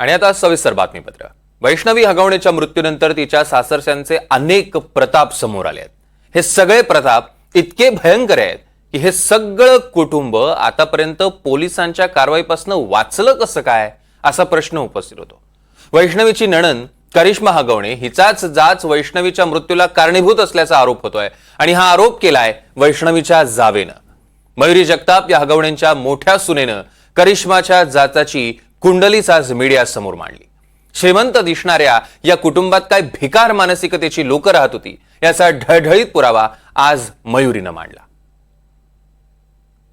आणि आता सविस्तर बातमीपत्र। वैष्णवी हगवणेच्या मृत्यूनंतर तिच्या सासरच्यांचे अनेक प्रताप समोर आले आहेत। हे सगळे प्रताप इतके भयंकर आहेत की हे सगळं कुटुंब आतापर्यंत पोलिसांच्या कारवाईपासून वाचलं कसं काय असा प्रश्न उपस्थित होतो। वैष्णवीची नणंद करिश्मा हगवणे हिचाच जाच वैष्णवीच्या मृत्यूला कारणीभूत असल्याचा आरोप होतोय आणि हा आरोप केलाय वैष्णवीच्या जावेनं। मयुरी जगताप या हगवणेंच्या मोठ्या सुनेनं करिश्माच्या जाचाची कुंडलीच आज मीडिया समोर मांडली। श्रीमंत दिसणाऱ्या या कुटुंबात काय भिकार मानसिकतेची लोक राहत होती याचा ढळढळीत पुरावा आज मयुरीनं मांडला।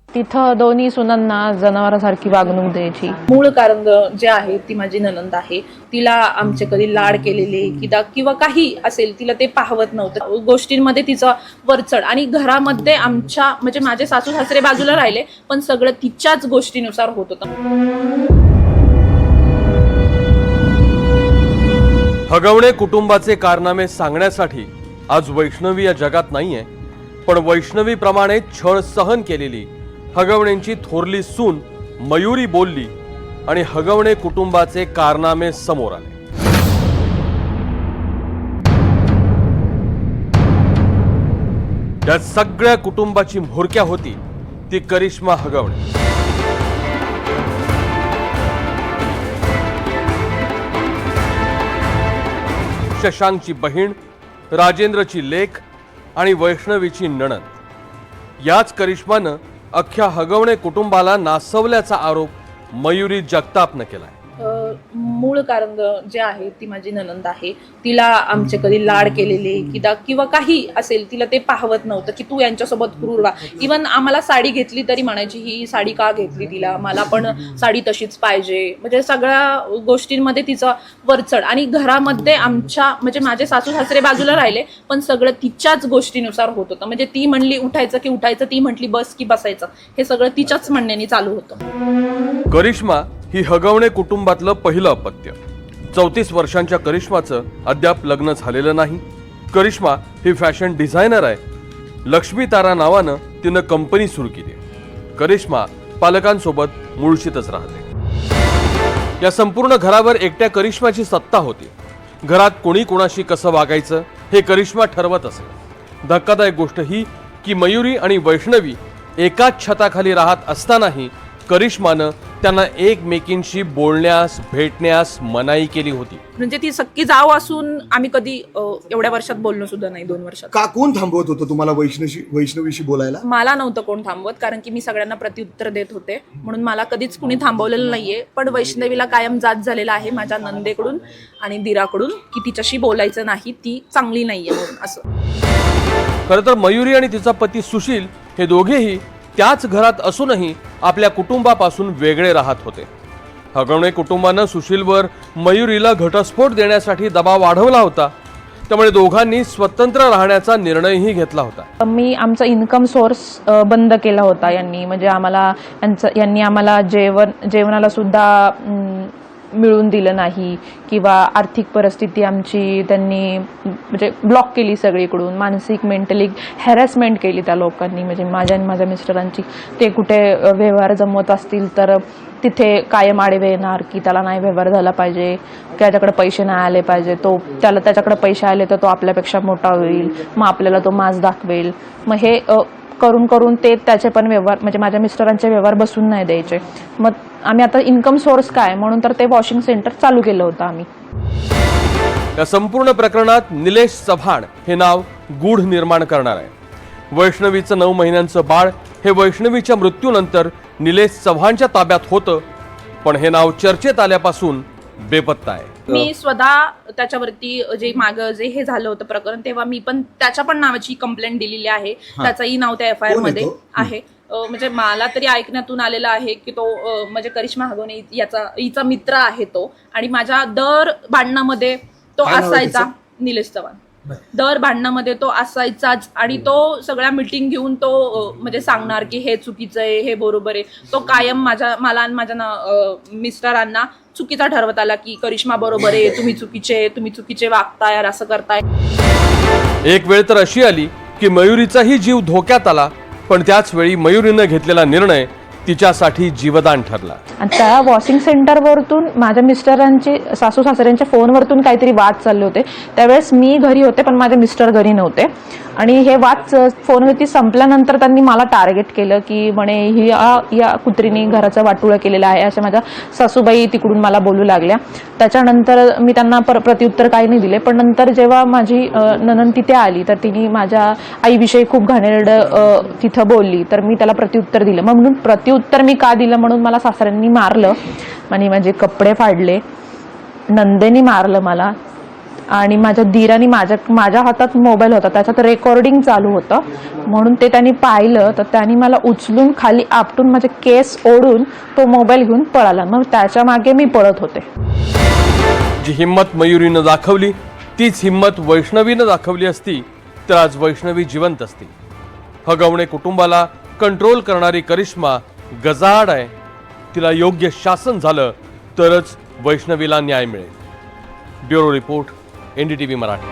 तिथं दोन्ही सुनांना जनावरांसारखी वागणूक द्यायची। मूळ कारण जे आहे ती माझी नणंद आहे, तिला आमचे कधी लाड केलेले किंवा काही असेल तिला ते पाहवत नव्हतं। गोष्टींमध्ये तिचं वरचढ आणि घरामध्ये आमच्या म्हणजे माझे सासू सासरे बाजूला राहिले पण सगळं तिच्याच गोष्टीनुसार होत होतं। हगवणे कुटुंबाचे कारनामे सांगण्यासाठी आज वैष्णवी या जगात नाहीये, पण वैष्णवीप्रमाणे छळ सहन केलेली हगवणेंची थोरली सून मयुरी बोलली आणि हगवणे कुटुंबाचे कारनामे समोर आले। त्या सगळ्या कुटुंबाची म्होरक्या होती ती करिश्मा हगवणे। शशांकची बहीण, राजेंद्रची लेक आणि वैष्णवीची नणंद याच करिश्मानं अख्ख्या हगवणे कुटुंबाला नासवल्याचा आरोप मयुरी जगतापनं केलाय। मूळ कारण जे आहे ती माझी नणंद आहे, तिला आमचे कधी लाड केलेले किंवा काही असेल तिला ते पाहवत नव्हतं की तू यांच्यासोबत क्रूर वा। इवन आम्हाला साडी घेतली तरी म्हणायची ही साडी का घेतली, तिला मला पण साडी तशीच पाहिजे। म्हणजे सगळ्या गोष्टींमध्ये तिचं वरचढ आणि घरामध्ये आमच्या म्हणजे माझे सासू सासरे बाजूला राहिले पण सगळं तिच्याच गोष्टीनुसार होत होतं। म्हणजे ती म्हणली उठायचं की उठायचं, ती म्हटली बस की बसायचं, हे सगळं तिच्याच म्हणण्याने चालू होतं। करिश्मा ही हगवणे कुटुंबातलं पहिलं अपत्य। 34 वर्षांच्या करिश्माचं अद्याप लग्न झालेलं नाही। करिश्मा ही फॅशन डिझायनर आहे। लक्ष्मी तारा नावानं तिनं कंपनी सुरू केली। करिश्मा पालकांसोबत मुळशीतच राहते। या संपूर्ण घरावर एकट्या करिश्माची सत्ता होती। घरात कोणी कोणाशी कसं वागायचं हे करिश्मा ठरवत असे। धक्कादायक गोष्ट ही की मयुरी आणि वैष्णवी एकाच छताखाली राहत असतानाही करिश्मानं त्यांना एकमेकींशी बोलण्यास भेटण्यास मनाई केली होती। म्हणजे ती सक्की जाव असून आम्ही कधी एवढ्या वर्षात बोललो सुद्धा नाही। 2 वर्षात का कोण थांबवत होतं तुम्हाला वैष्णवीशी बोलायला? मला नव्हतं कोण थांबवत, कारण की मी सगळ्यांना प्रत्युत्तर देत होते म्हणून मला कधीच कुणी थांबवलेलं नाहीये। पण वैष्णवीला कायम जाच झालेला आहे माझ्या नंदेकडून आणि दिराकडून की तिच्याशी बोलायचं नाही, ती चांगली नाहीये म्हणून असं। खरं तर मयुरी आणि तिचा पती सुशील हे दोघेही त्याच घरात असूनही आपल्या कुटुंबापासून वेगळे राहत होते। हगवणे कुटुंबानं सुशीलवर मयुरीला घटस्फोट देण्यासाठी दबाव वाढवला होता, त्यामुळे दोघांनी स्वतंत्र राहण्याचा निर्णयही घेतला होता। मी आमचा इन्कम सोर्स बंद केला होता यांनी, म्हणजे यांनी आम्हाला जेवणाला सुद्धा मिळून दिलं नाही किंवा आर्थिक परिस्थिती आमची त्यांनी म्हणजे ब्लॉक केली सगळीकडून। मानसिक मेंटली हॅरॅसमेंट केली त्या लोकांनी, म्हणजे माझ्या आणि माझ्या मिस्टरांची। ते कुठे व्यवहार जमवत असतील तर तिथे कायम आडवे येणार की त्याला नाही व्यवहार झाला पाहिजे, त्याच्याकडे पैसे नाही आले पाहिजे, त्याच्याकडे पैसे आले तर तो आपल्यापेक्षा मोठा होईल, मग आपल्याला तो माज दाखवेल। मग हे करून करून ते त्याचे पण व्यवहार म्हणजे माझ्या मिस्टरांचे व्यवहार बसून नाही द्यायचे। मग आम्ही आता इन्कम सोर्स काय म्हणून तर ते वॉशिंग सेंटर चालू केलं होतं आम्ही। या संपूर्ण प्रकरणात निलेश चव्हाण हे नाव गूढ निर्माण करणार आहे। वैष्णवीचं 9 महिन्यांचं बाळ हे वैष्णवीच्या मृत्यूनंतर निलेश चव्हाणच्या ताब्यात होतं, पण हे नाव चर्चेत आल्यापासून बेपत्ता आहे। मी स्वतः त्याच्यावरती जे मागं जे हे झालं होतं प्रकरण तेव्हा मी पण त्याच्या पण नावाची कंप्लेंट दिलेली आहे। त्याचंही नाव त्या FIR मध्ये आहे। म्हणजे मला तरी ऐकण्यातून आलेलं आहे की तो म्हणजे करिश्मा हगवणे हिचा मित्र आहे तो, आणि माझ्या दर भांडणामध्ये तो असायचा। निलेश चव्हाण दर भांडणामध्ये तो असायचाच आणि तो सगळ्या मीटिंग घेऊन तो म्हणजे सांगणार की हे चुकीचं आहे, हे बरोबर आहे। तो कायम मला आणि माझ्या मिस्टरांना चुकीचा ठरवत आला की करिश्मा बरोबर आहे, तुम्ही चुकीचे वागताय, असं करताय। एक वेळ तर अशी आली की मयुरीचाही जीव धोक्यात आला, पण त्याच वेळी मयुरीनं घेतलेला निर्णय तिच्यासाठी जीवदान ठरला. आणि त्या वॉशिंग सेंटरवरतून माझ्या मिस्टरांची सासू सासऱ्यांच्या फोनवरतून काहीतरी वाद चालले होते. त्यावेळेस मी घरी होते पण माझे मिस्टर घरी नव्हते. आणि हे वाद फोनवरती संपल्यानंतर त्यांनी मला टार्गेट केलं की म्हणे या कुत्रीने घराचं वाटोळं केलेलं आहे, अशा माझ्या सासूबाई तिकडून मला बोलू लागल्या. त्याच्यानंतर मी त्यांना प्रत्युत्तर काही नाही दिले. पण नंतर जेव्हा माझी नणंद तिथे आली तर तिने माझ्या आईविषयी खूप घाणेरडं तिथं बोलली. तर मी त्याला प्रत्युत्तर दिलं. मग म्हणून प्रत्युत्तर मी का दिलं म्हणून मला सासऱ्यांनी मारलं आणि माझे कपडे फाडले, नंदेनी मारलं मला. आणि माझ्या दीराने माझ्या हातात मोबाईल होता, त्याच्यात रेकॉर्डिंग चालू होतं म्हणून ते त्यांनी पाहिलं. तर त्यांनी मला उचलून खाली आपटून माझे केस ओढून तो मोबाईल घेऊन पळाला. मग त्याच्या मागे मी पळत होते. जी हिंमत मयुरीनं दाखवली तीच हिंमत वैष्णवीनं दाखवली असती तर आज वैष्णवी जिवंत असती. हगवणे कुटुंबाला कंट्रोल करणारी करिश्मा गजाआड आहे. तिला योग्य शासन झालं तरच वैष्णवीला न्याय मिळेल. Bureau report, NDTV Marathi.